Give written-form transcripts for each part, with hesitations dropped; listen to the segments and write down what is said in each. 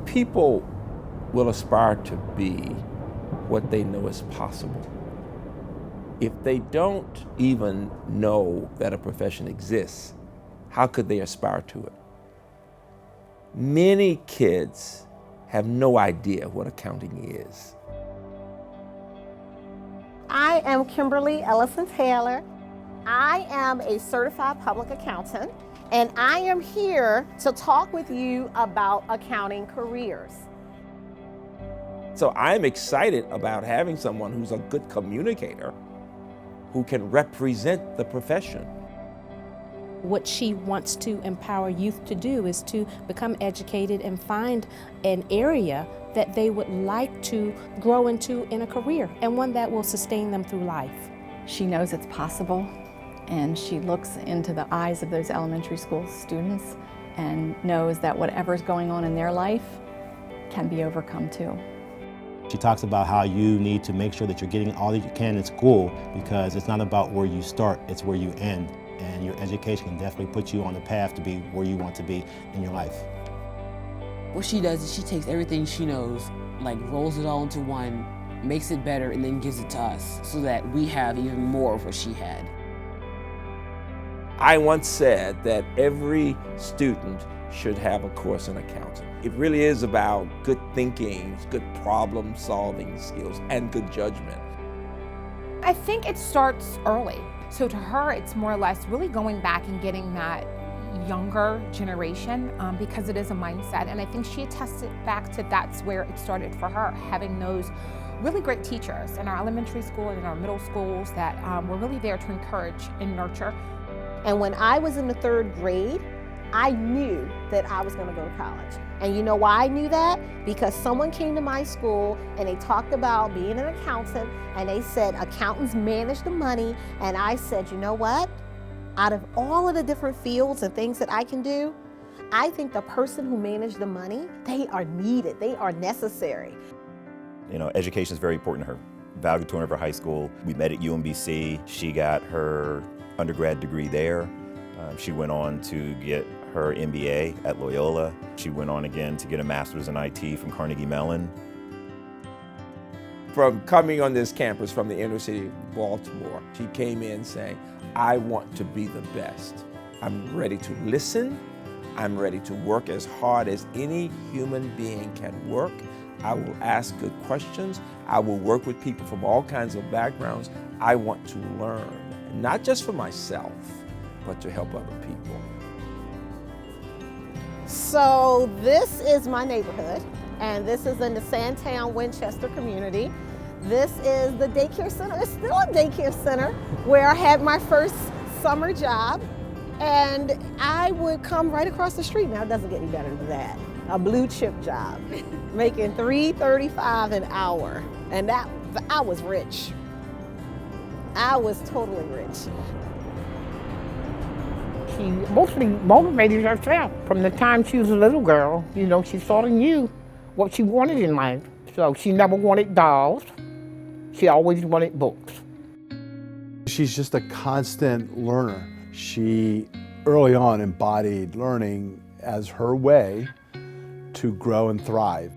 People will aspire to be what they know is possible. If they don't even know that a profession exists, how could they aspire to it? Many kids have no idea what accounting is. I am Kimberly Ellison-Taylor. I am a certified public accountant, and I am here to talk with you about accounting careers. So I'm excited about having someone who's a good communicator who can represent the profession. What she wants to empower youth to do is to become educated and find an area that they would like to grow into in a career, and one that will sustain them through life. She knows it's possible, and she looks into the eyes of those elementary school students and knows that whatever's going on in their life can be overcome too. She talks about how you need to make sure that you're getting all that you can in school, because it's not about where you start, it's where you end. And your education can definitely put you on the path to be where you want to be in your life. What she does is she takes everything she knows, like rolls it all into one, makes it better, and then gives it to us so that we have even more of what she had. I once said that every student should have a course in accounting. It really is about good thinking, good problem-solving skills, and good judgment. I think it starts early. So to her, it's more or less really going back and getting that younger generation because it is a mindset. And I think she attested back to that's where it started for her, having those really great teachers in our elementary school and in our middle schools that were really there to encourage and nurture. And when I was in the 3rd grade, I knew that I was going to go to college. And you know why I knew that? Because someone came to my school and they talked about being an accountant, and they said accountants manage the money, and I said, you know what? Out of all of the different fields and things that I can do, I think the person who managed the money, they are needed, they are necessary. You know, education is very important to her. Valedictorian of her high school. We met at UMBC. She got her undergrad degree there. She went on to get her MBA at Loyola. She went on again to get a master's in IT from Carnegie Mellon. From coming on this campus from the inner city of Baltimore, she came in saying, I want to be the best. I'm ready to listen. I'm ready to work as hard as any human being can work. I will ask good questions. I will work with people from all kinds of backgrounds. I want to learn, not just for myself, but to help other people. So this is my neighborhood, and this is in the Sandtown, Winchester community. This is the daycare center. It's still a daycare center where I had my first summer job, and I would come right across the street. Now it doesn't get any better than that. A blue chip job, making $3.35 an hour, and I was rich. I was totally rich. She mostly motivated herself from the time she was a little girl. You know, she sort of knew what she wanted in life. So she never wanted dolls. She always wanted books. She's just a constant learner. She early on embodied learning as her way to grow and thrive.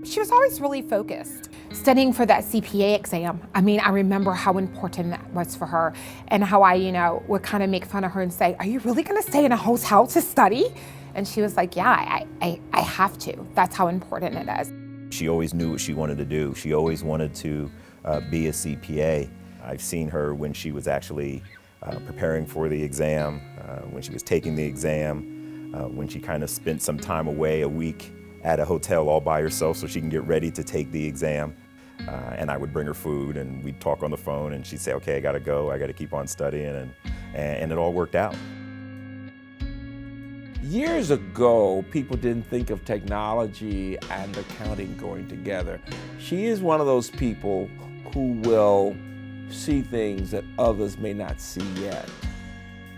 She was always really focused, studying for that CPA exam. I mean, I remember how important that was for her, and how I, would kind of make fun of her and say, are you really gonna stay in a hotel to study? And she was like, yeah, I have to. That's how important it is. She always knew what she wanted to do. She always wanted to be a CPA. I've seen her when she was actually preparing for the exam, when she was taking the exam, when she kind of spent some time away a week at a hotel all by herself so she can get ready to take the exam. And I would bring her food and we'd talk on the phone, and she'd say, okay, I gotta go, I gotta keep on studying, and it all worked out. Years ago, people didn't think of technology and accounting going together. She is one of those people who will see things that others may not see yet.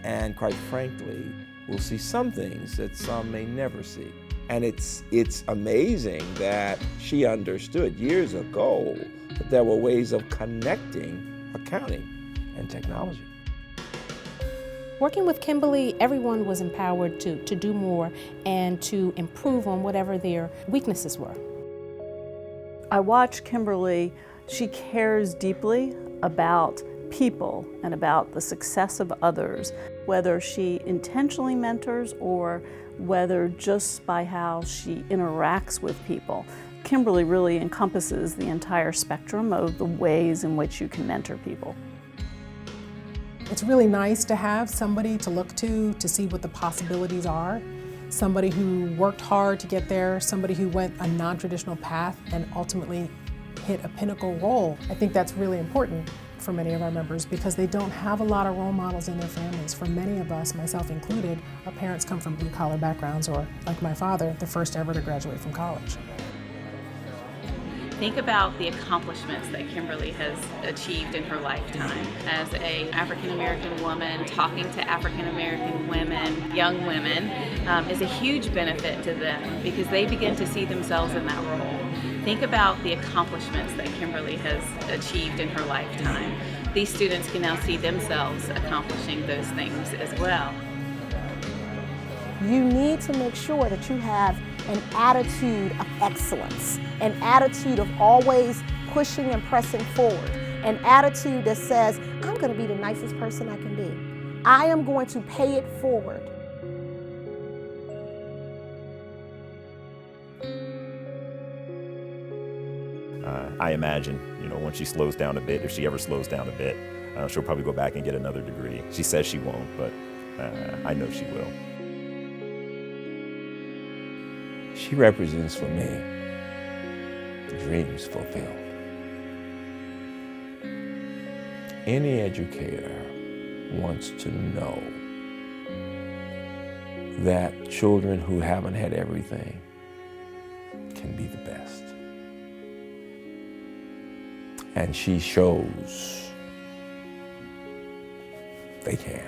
And quite frankly, will see some things that some may never see. And it's amazing that she understood years ago that there were ways of connecting accounting and technology. Working with Kimberly, everyone was empowered to do more and to improve on whatever their weaknesses were. I watch Kimberly. She cares deeply about people and about the success of others, whether she intentionally mentors or whether just by how she interacts with people. Kimberly really encompasses the entire spectrum of the ways in which you can mentor people. It's really nice to have somebody to look to see what the possibilities are, somebody who worked hard to get there, somebody who went a non-traditional path and ultimately hit a pinnacle role. I think that's really important for many of our members because they don't have a lot of role models in their families. For many of us, myself included, our parents come from blue-collar backgrounds or, like my father, the first ever to graduate from college. Think about the accomplishments that Kimberly has achieved in her lifetime. As an African-American woman, talking to African-American women, young women, is a huge benefit to them because they begin to see themselves in that role. Think about the accomplishments that Kimberly has achieved in her lifetime. These students can now see themselves accomplishing those things as well. You need to make sure that you have an attitude of excellence, an attitude of always pushing and pressing forward, an attitude that says, I'm going to be the nicest person I can be. I am going to pay it forward. I imagine, once she slows down a bit, if she ever slows down a bit, she'll probably go back and get another degree. She says she won't, but I know she will. She represents for me dreams fulfilled. Any educator wants to know that children who haven't had everything can be the best. And she shows they can.